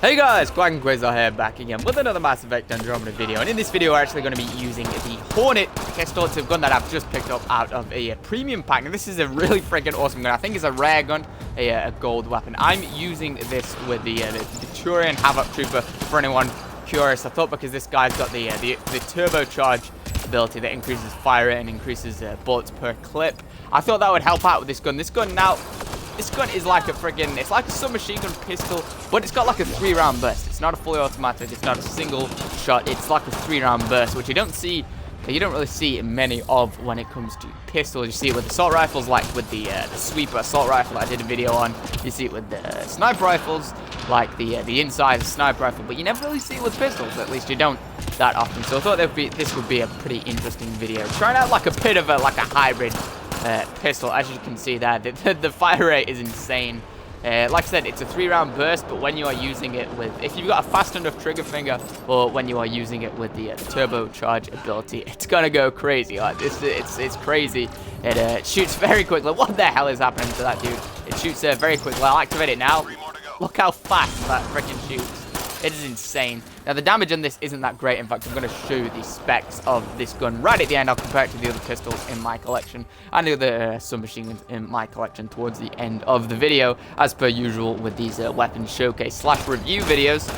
Hey guys, Quigon Quasar here, back again with another Mass Effect Andromeda video. And in this video, we're actually going to be using the HORNET Pistol. It's a gun that I've just picked up out of a premium pack. And this is a really freaking awesome gun. I think it's a rare gun, a gold weapon. I'm using this with the Turian Havoc Trooper. For anyone curious, I thought because this guy's got the turbocharge ability that increases fire rate and increases bullets per clip. I thought that would help out with this gun. This gun is like a freaking, it's like a submachine gun pistol, but it's got like a 3-round burst. It's not a fully automatic, it's not a single shot, it's like a 3-round burst, which you don't really see many of when it comes to pistols. You see it with assault rifles, like with the sweeper assault rifle I did a video on. You see it with the sniper rifles, like the inside sniper rifle, but you never really see it with pistols, at least you don't that often. So I thought this would be a pretty interesting video, trying out like a bit of a hybrid pistol. As you can see there, the fire rate is insane. Like I said, it's a 3-round burst, but when you are using it with, if you've got a fast enough trigger finger, or when you are using it with the turbocharge ability, it's gonna go crazy. Like this, it's crazy. It shoots very quickly. What the hell is happening to that dude? It shoots very quickly. I'll activate it now. Look how fast that freaking shoots. It is insane. Now, the damage on this isn't that great. In fact, I'm going to show you the specs of this gun right at the end. I'll compare it to the other pistols in my collection and the other submachine guns in my collection towards the end of the video, as per usual with these weapons showcase / review videos.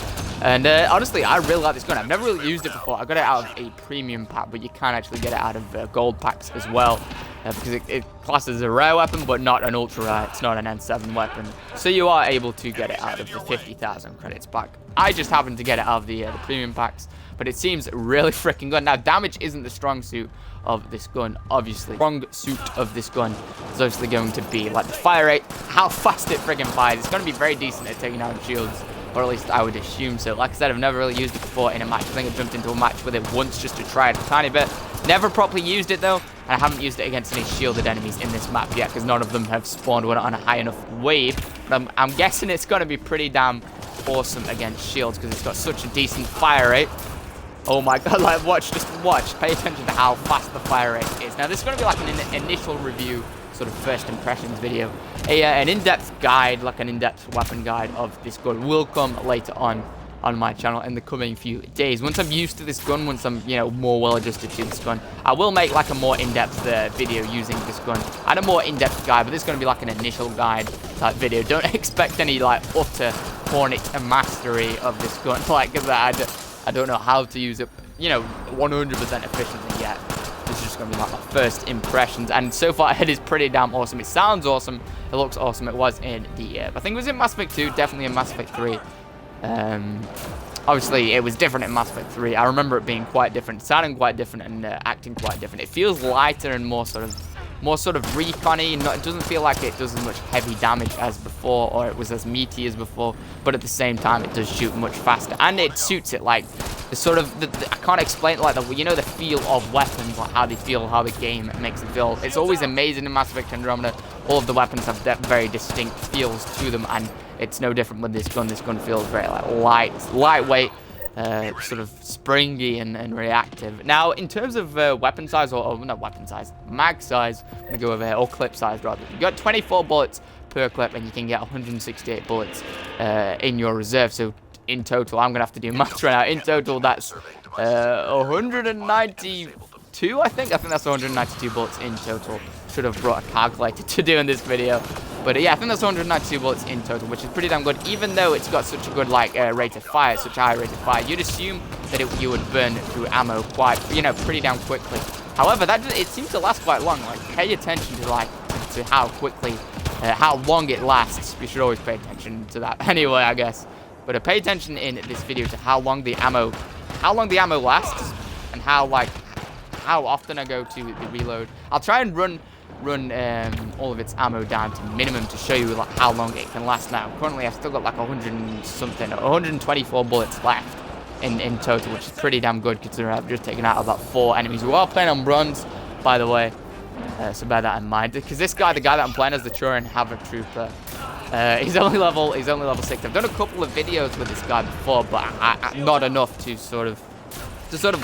And honestly, I really like this gun. I've never really used it before. I got it out of a premium pack, but you can actually get it out of gold packs as well. Because it classes as a rare weapon, but not an ultra rare. It's not an N7 weapon. So you are able to get it out of the 50,000 credits pack. I just happened to get it out of the premium packs, but it seems really freaking good. Now, damage isn't the strong suit of this gun, obviously. Strong suit of this gun is obviously going to be like the fire rate, how fast it freaking fires. It's going to be very decent at taking down shields, or at least I would assume so. Like I said, I've never really used it before in a match. I think I jumped into a match with it once just to try it a tiny bit. Never properly used it though, and I haven't used it against any shielded enemies in this map yet, because none of them have spawned on a high enough wave. But I'm guessing it's going to be pretty damn awesome against shields, because it's got such a decent fire rate. Oh my god, like just watch, pay attention to how fast the fire rate is. Now this is going to be like an initial review, sort of first impressions video. An in-depth guide, like an in-depth weapon guide of this gun will come later on my channel in the coming few days. Once I'm used to this gun, once I'm, more well adjusted to this gun, I will make like a more in-depth video using this gun and a more in-depth guide, but this is going to be like an initial guide type video. Don't expect any like utter HORNET mastery of this gun, like that. I don't know how to use it, 100% efficiently yet. This is just going to be like my first impressions, and so far it is pretty damn awesome. It sounds awesome, it looks awesome. It was in the, I think it was in Mass Effect 2, definitely in Mass Effect 3. Obviously it was different in Mass Effect 3. I remember it being quite different, sounding quite different, and acting quite different. It feels lighter and more sort of recon-y. It doesn't feel like it does as much heavy damage as before, or it was as meaty as before, but at the same time it does shoot much faster, and it suits it. Like the sort of I can't explain it, like the feel of weapons, like how they feel, how the game makes them feel. It's always amazing in Mass Effect Andromeda. All of the weapons have very distinct feels to them, and it's no different with this gun. This gun feels very lightweight, sort of springy and reactive. Now, in terms of weapon size, or not weapon size, mag size, I'm gonna go over, or clip size rather. You got 24 bullets per clip, and you can get 168 bullets in your reserve. So in total, I'm gonna have to do maths right now. In total, that's 192. I think that's 192 bullets in total. Should have brought a calculator to doing this video. But yeah, I think that's 192 bullets in total, which is pretty damn good. Even though it's got such a good rate of fire, such a high rate of fire, you'd assume that you would burn through ammo quite, pretty damn quickly. However, it seems to last quite long. Like, pay attention to how quickly, how long it lasts. You should always pay attention to that anyway, I guess. But pay attention in this video to how long the ammo lasts, and how often I go to the reload. I'll try and run all of its ammo down to minimum to show you like how long it can last. Now currently I've still got like 124 bullets left in total, which is pretty damn good considering I've just taken out about 4 enemies. We are playing on bronze, by the way, so bear that in mind, because this guy, the guy that I'm playing as, the Turian Havoc Trooper, he's only level 6. I've done a couple of videos with this guy before, but not enough to sort of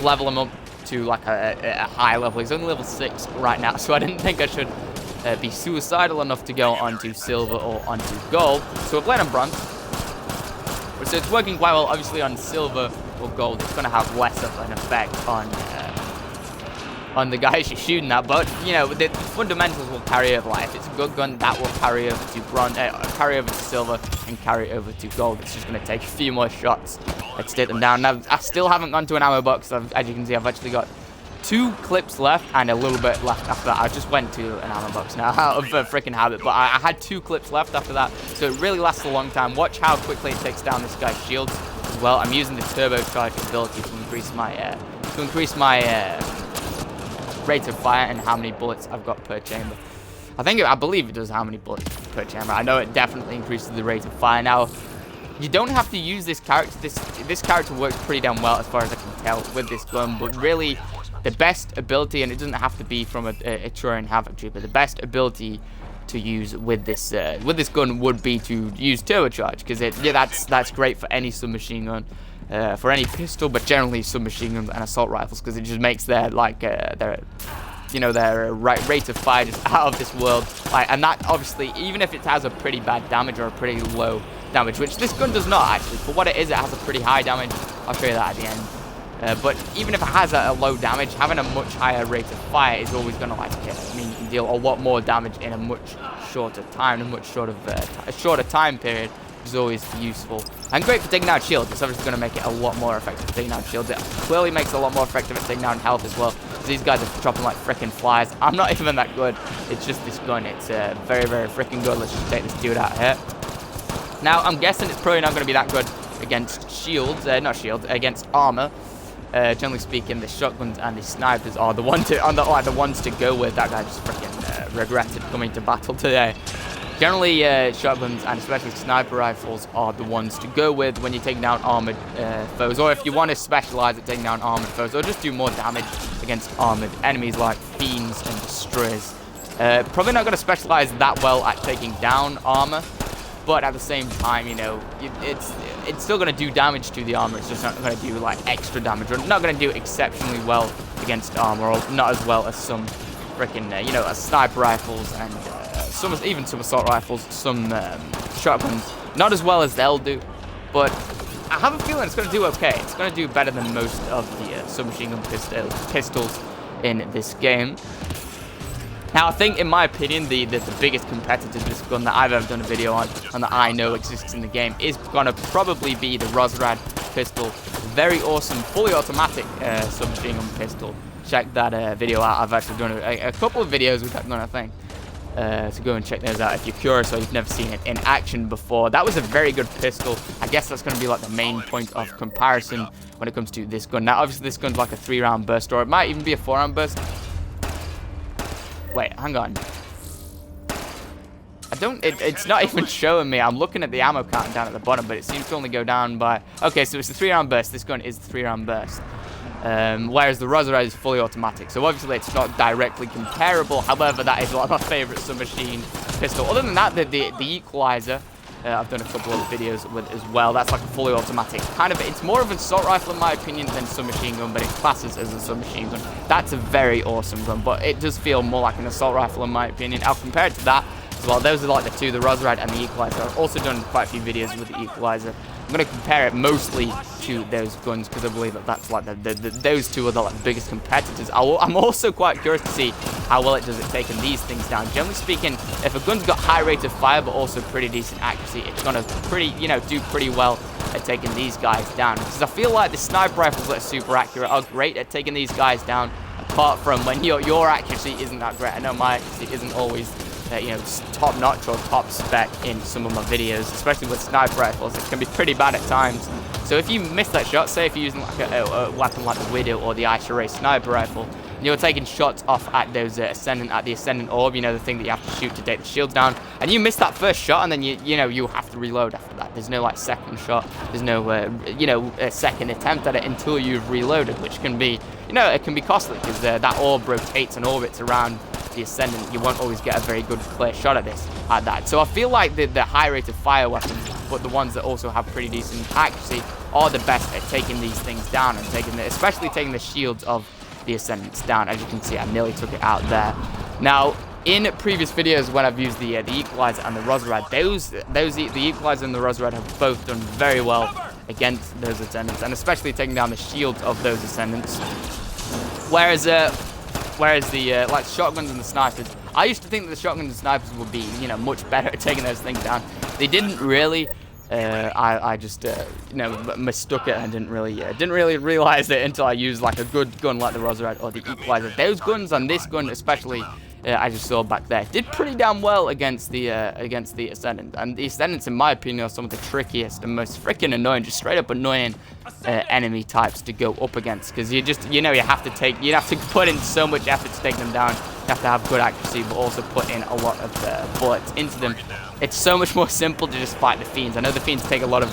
level him up to like a high level. He's only level 6 right now, so I didn't think I should be suicidal enough to go onto silver or onto gold. So we're playing on bronze, So it's working quite well. Obviously on silver or gold, it's going to have less of an effect on the guys you're shooting at, but you know the fundamentals will carry over. Like if it's a good gun, that will carry over to bronze, carry over to silver, and carry over to gold. It's just going to take a few more shots to take them down. Now I still haven't gone to an ammo box. As you can see, I've actually got 2 clips left and a little bit left after that. I just went to an ammo box now out of freaking habit, but I had 2 clips left after that, so it really lasts a long time. Watch how quickly it takes down this guy's shields as well. I'm using the turbocharged ability to increase my rate of fire and how many bullets I've got per chamber. I believe it does how many bullets per chamber. I know it definitely increases the rate of fire. Now, you don't have to use this character. This character works pretty damn well as far as I can tell with this gun, but really the best ability, and it doesn't have to be from a Turian Havoc Trooper, the best ability to use with this gun would be to use turbocharge, because that's great for any submachine gun, for any pistol, but generally submachine guns and assault rifles, because it just makes their rate of fire just out of this world. And that obviously, even if it has a pretty bad damage or a pretty low damage, which this gun does not actually. For what it is, it has a pretty high damage. I'll show you that at the end. But even if it has a low damage, having a much higher rate of fire is always going to mean you can deal a lot more damage in a much shorter time, a much shorter time period, which is always useful. And great for taking down shields. It's obviously going to make it a lot more effective at taking down shields. It clearly makes it a lot more effective at taking down health as well, because these guys are dropping like freaking flies. I'm not even that good. It's just this gun. It's very, very freaking good. Let's just take this dude out here. Now, I'm guessing it's probably not going to be that good against shields, against armor. Generally speaking, the shotguns and the snipers are the ones to go with. That guy just freaking regretted coming to battle today. Generally, shotguns and especially sniper rifles are the ones to go with when you're taking down armored foes, or if you want to specialize at taking down armored foes, or just do more damage against armored enemies like fiends and destroyers. Probably not going to specialize that well at taking down armor, but at the same time, you know, it's still going to do damage to the armor. It's just not going to do like extra damage, or not going to do exceptionally well against armor, or not as well as some freaking sniper rifles and even some assault rifles, some shotguns. Not as well as they'll do, but I have a feeling it's going to do okay. It's going to do better than most of the submachine gun pistols in this game. Now, I think, in my opinion, the biggest competitor to this gun that I've ever done a video on, and that I know exists in the game, is going to probably be the HORNET Pistol. Very awesome, fully automatic submachine gun pistol. Check that video out. I've actually done a couple of videos with that gun, I think. So go and check those out if you're curious or you've never seen it in action before. That was a very good pistol. I guess that's going to be like the main point of comparison when it comes to this gun. Now, obviously, this gun's like a 3-round burst, or it might even be a 4-round burst. Wait, hang on. It's not even showing me. I'm looking at the ammo count down at the bottom, but it seems to only go down by... Okay, so it's a 3-round burst. This gun is the 3-round burst. Whereas the HORNET is fully automatic. So obviously it's not directly comparable. However, that is one of my favorite submachine pistol. Other than that, the equalizer, I've done a couple of videos with as well. That's like a fully automatic kind of. It's more of an assault rifle in my opinion than submachine gun, but it classes as a submachine gun. That's a very awesome gun, but it does feel more like an assault rifle in my opinion. I'll compare it to that as well. Those are like the two, the HORNET and the equalizer. I've also done quite a few videos with the equalizer. I'm going to compare it mostly to those guns because I believe that that's like those two are the biggest competitors. I'm also quite curious to see how well it does at taking these things down. Generally speaking, if a gun's got high rate of fire but also pretty decent accuracy, it's going to do pretty well at taking these guys down. Because I feel like the sniper rifles that are super accurate are great at taking these guys down, apart from when your accuracy isn't that great. I know my accuracy isn't always top notch or top spec in some of my videos, especially with sniper rifles. It can be pretty bad at times. So if you miss that shot, say if you're using like a weapon like the Widow or the Ice Ray sniper rifle, and you're taking shots off at those the ascendant orb, the thing that you have to shoot to take the shields down, and you miss that first shot, and then you have to reload after that. There's no like second shot. There's no a second attempt at it until you've reloaded, which can be it can be costly because that orb rotates and orbits around the ascendant. You won't always get a very good clear shot at that. So I feel like the high rate of fire weapons, but the ones that also have pretty decent accuracy, are the best at taking these things down and especially taking the shields of the ascendants down. As you can see, I nearly took it out there. Now, in previous videos when I've used the Equalizer and the Roserad, the Equalizer and the Roserad have both done very well against those Ascendants, and especially taking down the shields of those Ascendants. Whereas the like shotguns and the snipers, I used to think that the shotguns and snipers would be, you know, much better at taking those things down. They didn't really. I just you know, mistook it and didn't really realize it until I used like a good gun like the Roserad or the Equalizer. Those guns and this gun especially, I just saw back there, did pretty damn well against the Ascendant. And the Ascendants, in my opinion, are some of the trickiest and most freaking annoying, just straight up annoying enemy types to go up against, because you have to put in so much effort to take them down. You have to have good accuracy, but also put in a lot of bullets into them. It's so much more simple to just fight the Fiends. I know the Fiends take a lot of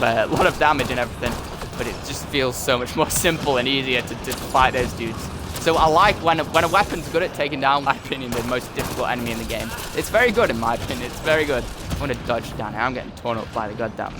damage and everything, but it just feels so much more simple and easier to fight those dudes. So I like when a weapon's good at taking down, in my opinion, the most difficult enemy in the game. It's very good, in my opinion. It's very good. I'm gonna dodge down here. I'm getting torn up by the goddamn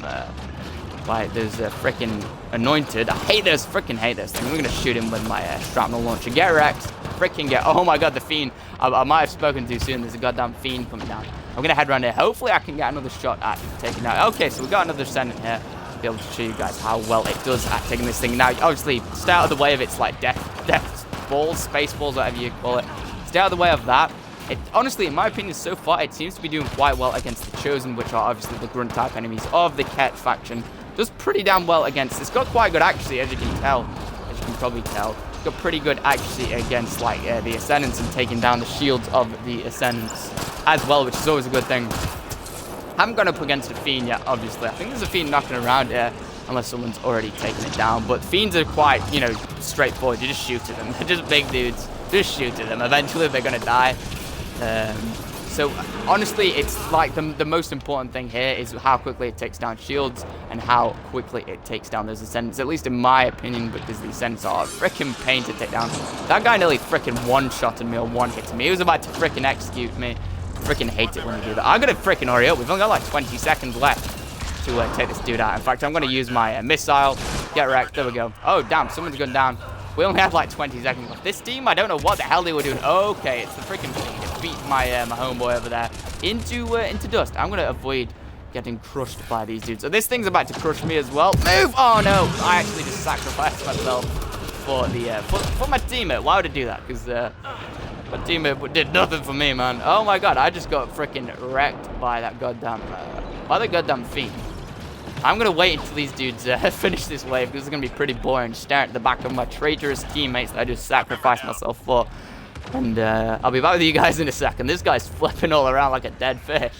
by those freaking Anointed. I hate those. Freaking hate those things. I'm gonna shoot him with my shrapnel launcher. Get wrecked. Freaking get. Oh my god, the Fiend. I might have spoken too soon. There's a goddamn Fiend coming down. I'm gonna head around here. Hopefully I can get another shot at taking out. Okay, so we got another Ascendant here. Be able to show you guys how well it does at taking this thing. Now, obviously, stay out of the way of its like death balls, space balls, whatever you call it. Stay out of the way of that. It, honestly, in my opinion, so far, it seems to be doing quite well against the Chosen, which are obviously the grunt type enemies of the Ket faction. Does pretty damn well against. It's got quite good accuracy, as you can tell. As you can probably tell. It's got pretty good accuracy against like the Ascendants and taking down the shields of the Ascendants as well, which is always a good thing. Haven't gone up against a Fiend yet, obviously. I think there's a Fiend knocking around here, unless someone's already taken it down. But Fiends are quite, you know, straightforward. You just shoot at them. They're just big dudes. Just shoot at them. Eventually, they're going to die. So, honestly, it's like the most important thing here is how quickly it takes down shields and how quickly it takes down those Ascendants, at least in my opinion, because the Ascendants are a freaking pain to take down. That guy nearly freaking one-shotted me or one-hit me. He was about to freaking execute me. Freaking hate it when you do that. I'm gonna freaking hurry up. We've only got like 20 seconds left to take this dude out. In fact, I'm gonna use my missile. Get wrecked. There we go. Oh, damn. Someone's gone down. We only have like 20 seconds left. This team, I don't know what the hell they were doing. Okay, it's the freaking Fiend. It beat my homeboy over there into dust. I'm gonna avoid getting crushed by these dudes. So this thing's about to crush me as well. Move! Oh no! I actually just sacrificed myself for the for my teammate. Why would I do that? Because my teammate did nothing for me, man. Oh my god, I just got freaking wrecked by that goddamn Fiend. I'm gonna wait until these dudes finish this wave, because it's gonna be pretty boring staring at the back of my traitorous teammates that I just sacrificed myself for. And I'll be back with you guys in a second. This guy's flipping all around like a dead fish.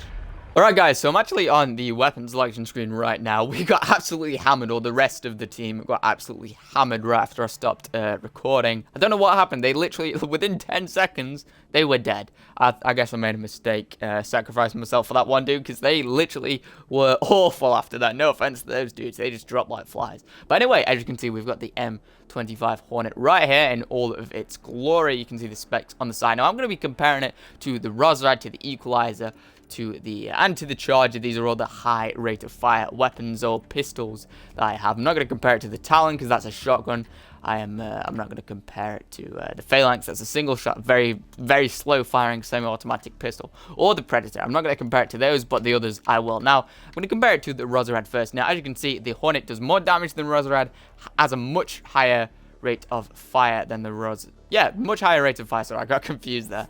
Alright guys, so I'm actually on the weapon selection screen right now. We got absolutely hammered, or the rest of the team got absolutely hammered right after I stopped recording. I don't know what happened. They literally, within 10 seconds, they were dead. I guess I made a mistake sacrificing myself for that one dude, because they literally were awful after that. No offense to those dudes. They just dropped like flies. But anyway, as you can see, we've got the M-25 Hornet right here in all of its glory. You can see the specs on the side. Now, I'm going to be comparing it to the Roserad, to the Equalizer, to the Charger. These are all the high rate of fire weapons or pistols that I have. I'm not going to compare it to the Talon, because that's a shotgun. I'm not going to compare it to the Phalanx. That's a single shot, very, very slow firing semi-automatic pistol, or the Predator. I'm not going to compare it to those, but the others I will. Now, I'm going to compare it to the Roserad first. Now, as you can see, the Hornet does more damage than the Roserad, has a much higher rate of fire than the Roserad. Yeah, much higher rate of fire. Sorry, I got confused there.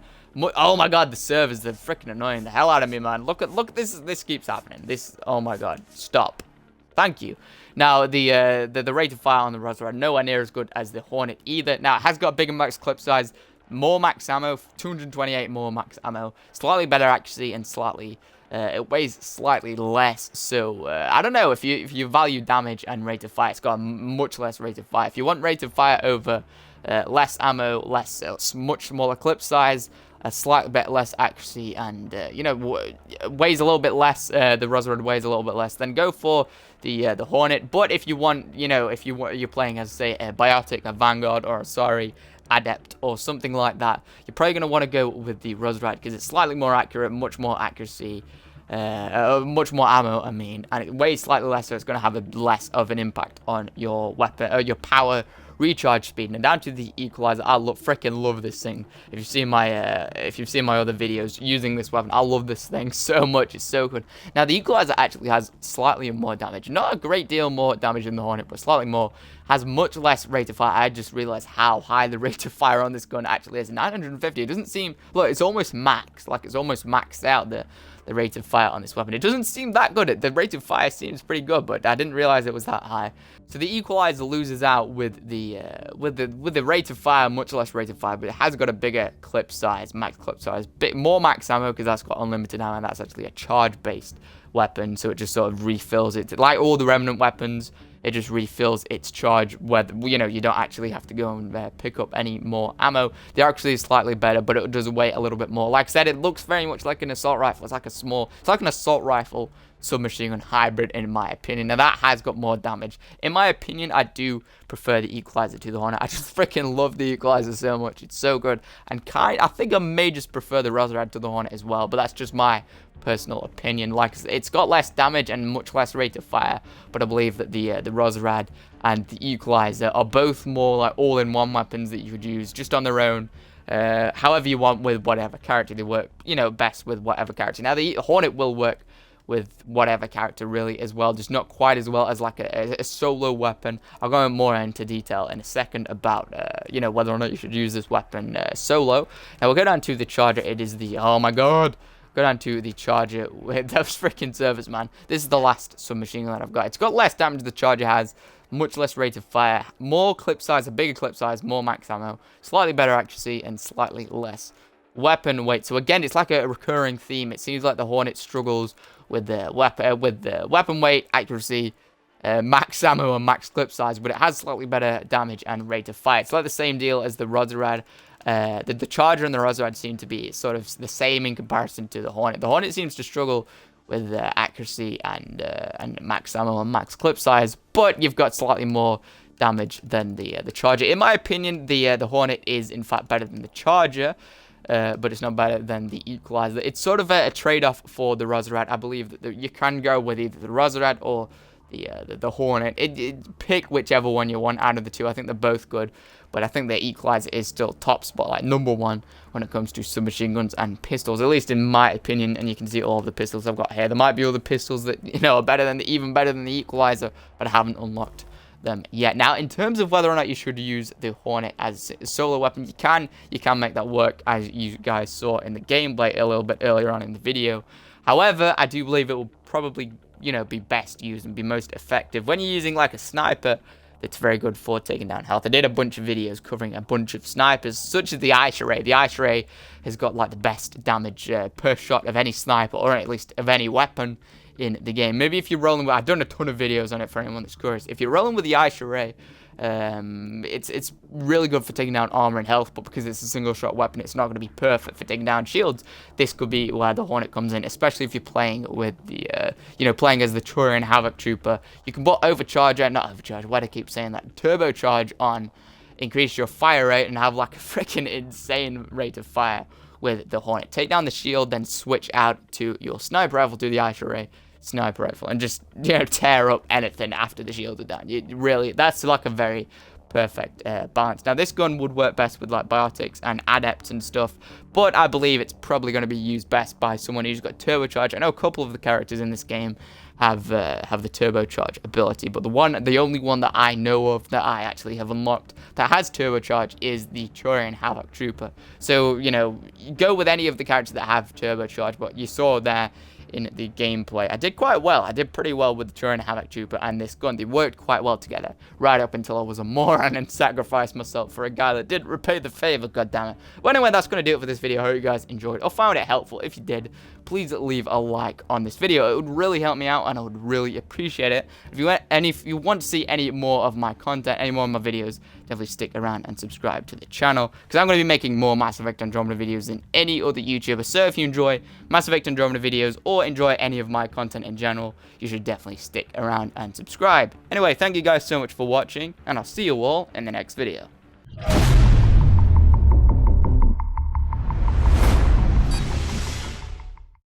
Oh my god, the servers, they're freaking annoying the hell out of me, man. Look at this keeps happening. Oh my god, stop. Thank you. Now, the rate of fire on the Roserad nowhere near as good as the Hornet either. Now, it has got a bigger max clip size, more max ammo, 228 more max ammo, slightly better accuracy, and slightly it weighs slightly less. So I don't know, if you value damage and rate of fire, it's got a much less rate of fire. If you want rate of fire over less ammo, much smaller clip size, a slight bit less accuracy, and you know, weighs a little bit less, the Roserad weighs a little bit less, then go for the Hornet. But if you want, you know, you're playing as, say, a Biotic, a Vanguard, or a Sorry Adept, or something like that, you're probably going to want to go with the Roserad, because it's slightly more accurate, much more accuracy, much more ammo, I mean, and it weighs slightly less, so it's going to have less of an impact on your weapon, your power recharge speed, and down to the equalizer. I freaking love this thing. If you've seen my other videos using this weapon, I love this thing so much. It's so good. Now the equalizer actually has slightly more damage, not a great deal more damage than the Hornet, but slightly more. Has much less rate of fire. I just realized how high the rate of fire on this gun actually is. 950. It doesn't seem, look, it's almost max. Like it's almost maxed out the rate of fire on this weapon. It doesn't seem that good. The rate of fire seems pretty good, but I didn't realize it was that high. So the equalizer loses out with the rate of fire, much less rate of fire, but it has got a bigger clip size, max clip size, bit more max ammo because that's got unlimited ammo, and that's actually a charge-based weapon, so it just sort of refills it. Like all the Remnant weapons, it just refills its charge, where, you know, you don't actually have to go and pick up any more ammo. They're actually slightly better, but it does weigh a little bit more. Like I said, it looks very much like an assault rifle. It's like an assault rifle submachine gun hybrid, in my opinion. Now that has got more damage. In my opinion, I do prefer the equalizer to the Hornet. I just freaking love the equalizer so much. It's so good. And I think I may just prefer the Roserad to the Hornet as well, but that's just my personal opinion. Like, it's got less damage and much less rate of fire, but I believe that the Roserad and the equalizer are both more like all-in-one weapons that you could use just on their own, however you want, with whatever character. They work, you know, best with whatever character. Now the Hornet will work with whatever character really as well, just not quite as well as like a solo weapon. I'll go more into detail in a second about you know, whether or not you should use this weapon solo. Now we'll go down to the charger. It is the, oh my god, go down to the charger with those freaking servers, man. This is the last submachine gun that I've got. It's got less damage the charger has, much less rate of fire, more clip size, a bigger clip size, more max ammo, slightly better accuracy, and slightly less weapon weight. So again, it's like a recurring theme. It seems like the Hornet struggles with the weapon weight, accuracy, max ammo, and max clip size, but it has slightly better damage and rate of fire. It's like the same deal as the Roserad. The Charger and the Roserad seem to be sort of the same in comparison to the Hornet. The Hornet seems to struggle with accuracy and max ammo and max clip size, but you've got slightly more damage than the Charger. In my opinion, the Hornet is in fact better than the Charger. But it's not better than the equalizer. It's sort of a trade-off for the Roserad. I believe that you can go with either the Roserad or the Hornet. Pick whichever one you want out of the two. I think they're both good, but I think the equalizer is still top spot, like #1 when it comes to submachine guns and pistols, at least in my opinion. And you can see all of the pistols I've got here. There might be other pistols that, you know, are better than even better than the equalizer, but I haven't unlocked them yet. Now, in terms of whether or not you should use the Hornet as a solo weapon, you can make that work, as you guys saw in the gameplay a little bit earlier on in the video. However, I do believe it will probably, you know, be best used and be most effective when you're using like a sniper. It's very good for taking down health. I did a bunch of videos covering a bunch of snipers, such as the Ice Ray. The Ice Ray has got like the best damage per shot of any sniper, or at least of any weapon in the game. Maybe if you're rolling with, I've done a ton of videos on it for anyone that's curious. If you're rolling with the Ice Ray, it's really good for taking down armor and health, but because it's a single shot weapon, it's not going to be perfect for taking down shields. This could be where the Hornet comes in, especially if you're playing with the, you know, playing as the Turian Havoc Trooper. You can put why do I keep saying that? Turbocharge on, increase your fire rate, and have like a freaking insane rate of fire with the Hornet. Take down the shield, then switch out to your sniper rifle, to the Ice Ray sniper rifle, and just, you know, tear up anything after the shields are down. That's like a very perfect balance. Now, this gun would work best with like biotics and adepts and stuff, but I believe it's probably going to be used best by someone who's got turbocharge. I know a couple of the characters in this game have the turbocharge ability, but the only one that I know of that I actually have unlocked that has turbocharge is the Turian Havoc Trooper. So, you know, you go with any of the characters that have turbocharge, but you saw there in the gameplay, I did quite well. I did pretty well with the Turian Havoc Trooper and this gun. They worked quite well together, right up until I was a moron and sacrificed myself for a guy that didn't repay the favor, goddammit. But anyway, that's going to do it for this video. I hope you guys enjoyed or found it helpful. If you did, please leave a like on this video. It would really help me out, and I would really appreciate it. If you want to see any more of my content, any more of my videos, definitely stick around and subscribe to the channel, because I'm going to be making more Mass Effect Andromeda videos than any other YouTuber. So if you enjoy Mass Effect Andromeda videos or enjoy any of my content in general, you should definitely stick around and subscribe. Anyway, thank you guys so much for watching, and I'll see you all in the next video.